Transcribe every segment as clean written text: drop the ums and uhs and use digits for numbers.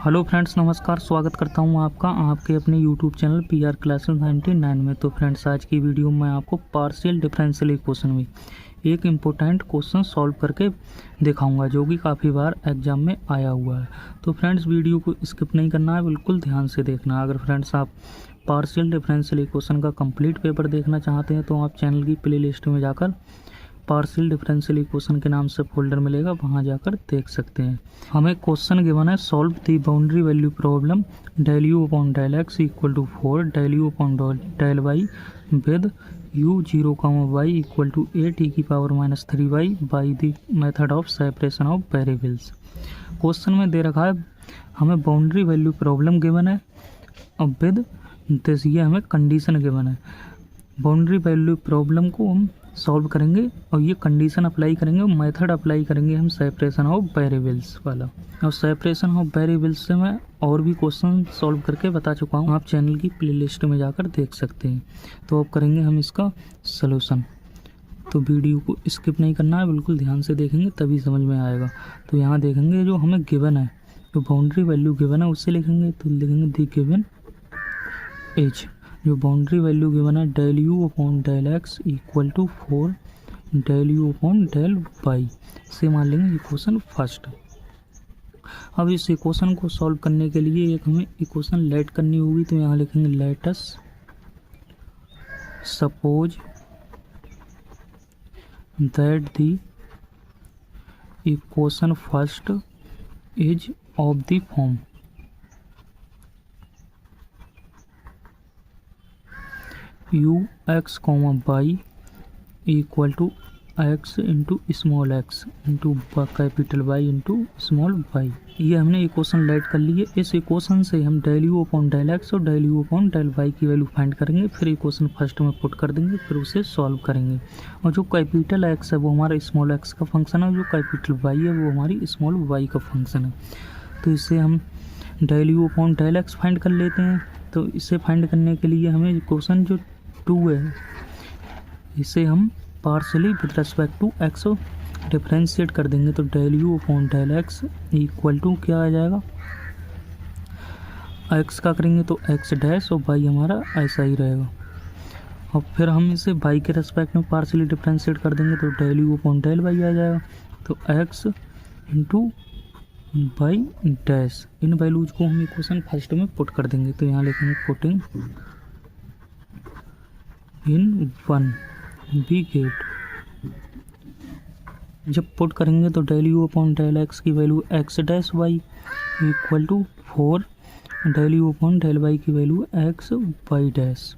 Hello friends, नमस्कार। स्वागत करता हूं आपका आपके अपने यूट्यूब चैनल PR क्लासेस 99 में। तो फ्रेंड्स, आज की वीडियो में आपको पार्शियल डिफरेंशियल इक्वेशन में एक इम्पोर्टेंट क्वेश्चन सॉल्व करके दिखाऊंगा, जो कि काफ़ी बार एग्जाम में आया हुआ है। तो फ्रेंड्स, वीडियो को स्किप नहीं करना है, बिल्कुल ध्यान से देखना है। अगर फ्रेंड्स आप पार्शियल डिफरेंशियल इक्वेशन का कंप्लीट पेपर देखना चाहते हैं तो आप चैनल की प्ले लिस्ट में जाकर पार्शियल डिफरेंशियल इक्वेशन के नाम से फोल्डर मिलेगा, वहां जाकर देख सकते हैं। हमें क्वेश्चन गिवन है, solve the boundary value problem del u upon del x equal to 4 del u upon del y with u 0, y equal to a t की power -3y by the method of separation of variables. क्वेश्चन में दे रखा है हमें boundary value problem given है और with this ये हमें कंडीशन गिवन है। बाउंड्री वैल्यू प्रॉब्लम को हम सॉल्व करेंगे और ये कंडीशन अप्लाई करेंगे और मेथड अप्लाई करेंगे हम सेपरेशन ऑफ वेरिएबल्स वाला। और सेपरेशन ऑफ वेरिएबल्स से मैं और भी क्वेश्चन सॉल्व करके बता चुका हूँ, आप चैनल की प्लेलिस्ट में जाकर देख सकते हैं। तो अब करेंगे हम इसका सलूशन। तो वीडियो को स्किप नहीं करना है, बिल्कुल ध्यान से देखेंगे तभी समझ में आएगा। तो यहाँ देखेंगे जो हमें गिवन है, जो बाउंड्री वैल्यू गिवन है उससे लिखेंगे। तो लिखेंगे दी गिवन एज, जो बाउंड्री वैल्यू गिवन है del u upon del x equal to 4 del u upon del y से मान लेंगे इक्वेशन फर्स्ट। अब इस इक्वेशन को सॉल्व करने के लिए एक हमें इक्वेशन लेट करनी होगी। तो यहाँ लिखेंगे let us suppose that the equation first is of the form u x comma y equal to x into small x into capital y into small y। ये हमने इक्वेशन लेट कर ली है। इस इक्वेशन से हम del u upon del x और del u upon del y की value find करेंगे, फिर इक्वेशन फर्स्ट में पुट कर देंगे, फिर उसे सॉल्व करेंगे। और जो कैपिटल x है वो हमारा स्मॉल x का फंक्शन है, जो कैपिटल y है वो हमारी स्मॉल y का फंक्शन है। तो इसे हम del u upon del x find कर लेते हैं। तो इसे फाइंड करने के लिए हमें इक्वेशन जो 2 है इसे हम partially with respect to x differentiate कर देंगे। तो del u upon del x equal to क्या आ जाएगा, x का करेंगे तो x डैश और y हमारा ऐसा ही रहेगा। और फिर हम इसे y के रेस्पेक्ट में पार्शली डिफ्रेंशिएट कर देंगे तो del u upon del y आ जाएगा। तो x इंटू y डैश, इन वैल्यूज को हम इक्वेशन फर्स्ट में पुट कर देंगे। तो यहाँ लिखेंगे पुटिंग इन 1 बी गेट। जब पुट करेंगे तो del u upon del x की value x dash y equal to 4 del u upon del y की वैल्यू x y डैश।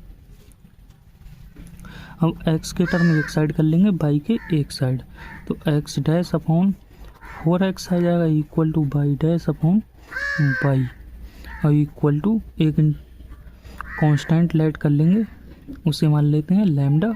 अब x के टर्म एक साइड कर लेंगे, y के एक साइड। तो x डैश अपॉन 4x आ जाएगा equal to y dash upon y और इक्वल टू एक कांस्टेंट लेट कर लेंगे, उसे मान लेते हैं लैम्डा।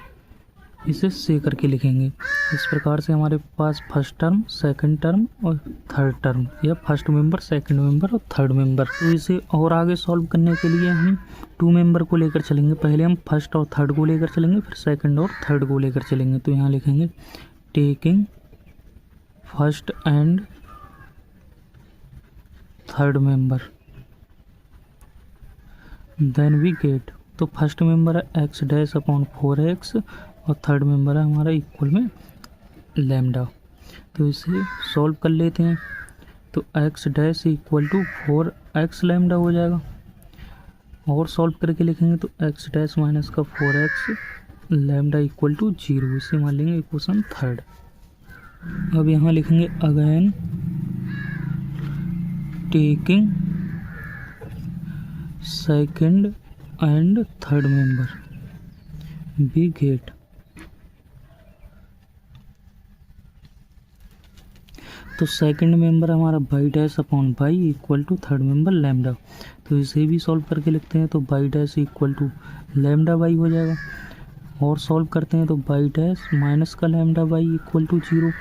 इसे से करके लिखेंगे। इस प्रकार से हमारे पास फर्स्ट टर्म, सेकंड टर्म और थर्ड टर्म, या फर्स्ट मेंबर, सेकंड मेंबर और थर्ड मेंबर। तो इसे और आगे सॉल्व करने के लिए हम 2 मेंबर को लेकर चलेंगे। पहले हम फर्स्ट और थर्ड को लेकर चलेंगे, फिर सेकंड और थर्ड को लेकर चलेंगे। तो यहाँ लिखेंगे taking first and third member then we get. तो फर्स्ट मेंबर है x डैश अपॉन 4x और थर्ड मेंबर है हमारा इक्वल में लैम्डा। तो इसे सॉल्व कर लेते हैं। तो x dash equal to 4x lambda हो जाएगा। और सॉल्व करके लिखेंगे तो x डैश माइनस का 4x लैम्डा इक्वल टू 0। इसे मान लेंगे इक्वेशन थर्ड। अब यहाँ लिखेंगे again taking second and third member we get. तो सेकंड मेंबर हमारा y dash upon y equal to third member lambda. तो इसे भी सॉल्व करके लिखते हैं। तो y dash equal to lambda y हो जाएगा। और सॉल्व करते हैं तो y डैश माइनस का लैम्डा y इक्वल टू 0।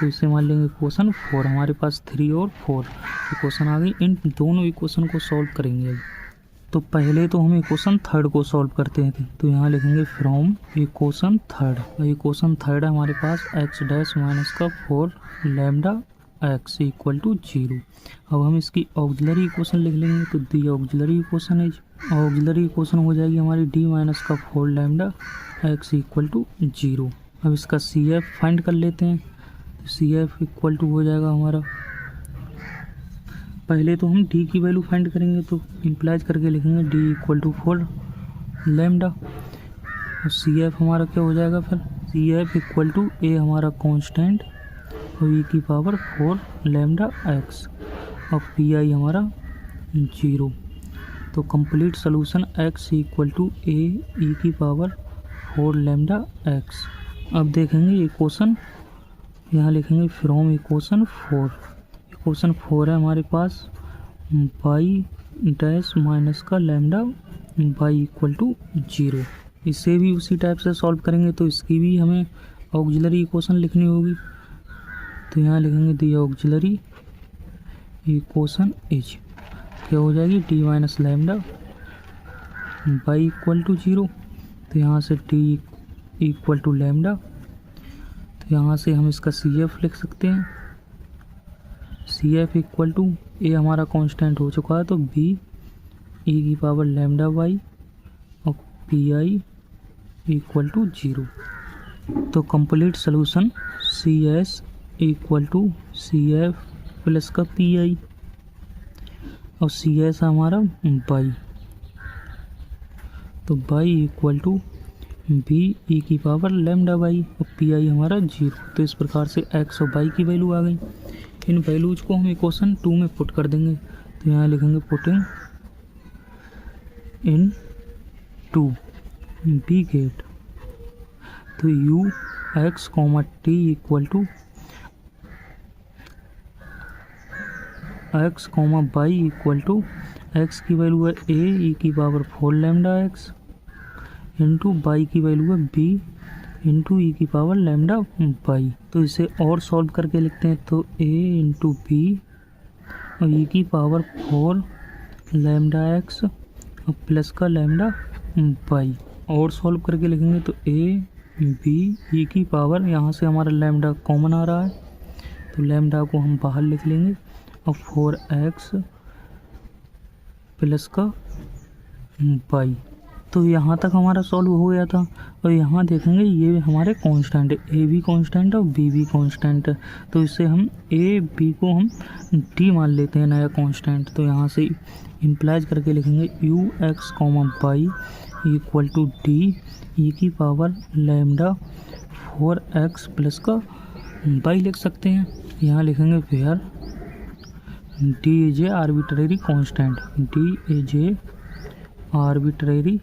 तो इसे मान लेंगे इक्वेशन 4। हमारे पास 3 और 4 इक्वेशन आ गई। इन दोनों इक्वेशन को सॉल्व करेंगे। तो पहले तो हम इक्वेशन थर्ड को सॉल्व करते हैं। तो यहाँ लिखेंगे from equation third. Equation third है हमारे पास x डैश माइनस का 4 लैम्डा एक्स इक्वल टू 0। अब हम इसकी ऑक्सिलरी इक्वेशन लिख लेंगे। तो the auxiliary equation is, auxiliary equation हो जाएगी हमारी डी माइनस का 4 लैम्डा एक्स इक्वल टू 0। अब इसका सी एफ फाइंड कर लेते हैं। सी एफ इक्वल टू हो जाएगा हमारा, पहले तो हम डी की वैल्यू फाइंड करेंगे, तो इम्प्लाइज करके लिखेंगे डी इक्वल टू 4 लैम्डा। और सी एफ हमारा क्या हो जाएगा फिर, C F equal to A हमारा कांस्टेंट और ई की पावर 4 लैम्डा एक्स और पी आई हमारा 0। तो complete solution X equal to A ई की पावर 4 लैम्डा एक्स। अब देखेंगे इक्वेशन, यहाँ लिखेंगे फ्रॉम इक्वेशन 4। इक्वेशन 4 है हमारे पास बाई डैश माइनस का लैम्डा बाई इक्वल टू 0। इसे भी उसी टाइप से सॉल्व करेंगे, तो इसकी भी हमें ऑक्सिलरी इक्वेशन लिखनी होगी। तो यहाँ लिखेंगे दी ऑक्सिलरी इक्वेशन इज, क्या हो जाएगी D minus lambda y equal to 0। तो यहाँ से डी इक्वल टू लैम्डा, तो यहाँ से हम इसका सी एफ लिख सकते हैं। C F equal to A हमारा कांस्टेंट हो चुका है, तो बी ई की पावर लैम्डा बाई और पी आई इक्वल टू 0। तो complete solution C S equal to C F plus का पी आई और सी एस हमारा बाई, तो y equal to B e की पावर लैम्डा बाई और P I हमारा 0। तो इस प्रकार से एक्स और बाई की वैल्यू आ गई। इन वैल्यूज को हम इक्वेशन 2 में पुट कर देंगे। तो यहाँ लिखेंगे पुटिंग इन 2 बी गेट, तो u x comma t equal to x comma y equal to x की वैल्यू है ए ई की power 4 lambda x into y की वैल्यू है बी इंटू ई की पावर लैम्डा बाई। तो इसे और सॉल्व करके लिखते हैं, तो ए इंटू बी और ई की पावर 4 लैम्डा एक्स और प्लस का लैम्डा बाई। और सॉल्व करके लिखेंगे तो ए बी ई की पावर, यहाँ से हमारा लैम्डा कॉमन आ रहा है, तो लैम्डा को हम बाहर लिख लेंगे और 4x प्लस का बाई। तो यहाँ तक हमारा सॉल्व हो गया था। और यहाँ देखेंगे ये हमारे कांस्टेंट है, ए भी कांस्टेंट है और बी भी कांस्टेंट है, तो इससे हम ए बी को हम डी मान लेते हैं नया कांस्टेंट। तो यहाँ से इम्प्लाइज करके लिखेंगे u x comma y equal to D e की पावर लैम्डा 4x प्लस का बाई लिख सकते हैं। यहाँ लिखेंगे where D is a arbitrary constant, D is a arbitrary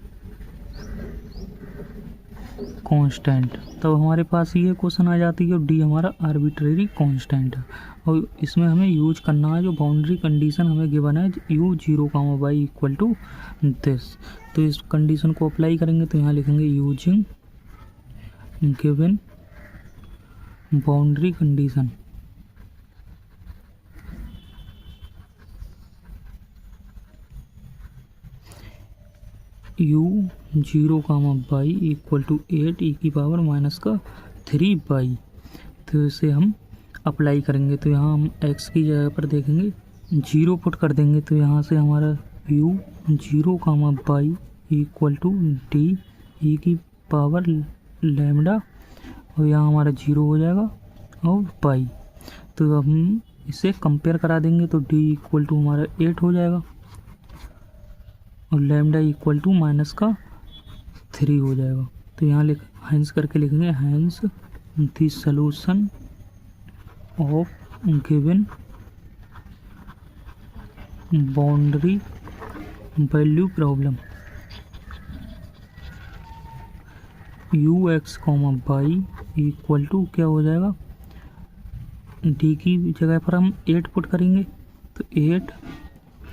constant. तो हमारे पास ये क्वेश्चन आ जाती है और डी हमारा आर्बिट्रेरी कांस्टेंट है। और इसमें हमें यूज करना है जो बाउंड्री कंडीशन हमें गिवन है u 0 comma y equal to this. तो इस कंडीशन को अप्लाई करेंगे, तो यहाँ लिखेंगे using given boundary condition u 0 comma y equal to 8 e की पावर माइनस का 3 बाई। तो इसे हम अप्लाई करेंगे, तो यहाँ हम x की जगह पर देखेंगे 0 पुट कर देंगे, तो यहाँ से हमारा u 0 comma y equal to D e की पावर लैम्डा और यहाँ हमारा 0 हो जाएगा और बाई। तो अब हम इसे कंपेयर करा देंगे, तो डी इक्वल टू हमारा 8 हो जाएगा और लैम्डा इक्वल टू माइनस का 3 हो जाएगा। तो यहाँ हैंस करके लिखेंगे hence the solution of given boundary value problem u x comma y equal to क्या हो जाएगा, डी की जगह पर हम 8 पुट करेंगे, तो 8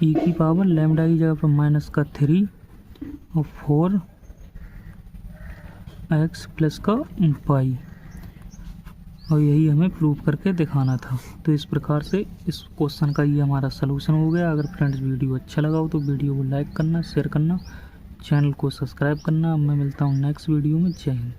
ई की पावर लैम्डा की जगह पर माइनस का 3 और 4 एक्स प्लस का बाई। और यही हमें प्रूव करके दिखाना था। तो इस प्रकार से इस क्वेश्चन का ये हमारा सलूशन हो गया। अगर फ्रेंड्स वीडियो अच्छा लगा हो तो वीडियो को लाइक करना, शेयर करना, चैनल को सब्सक्राइब करना। मैं मिलता हूँ नेक्स्ट वीडियो में। जय हिंद।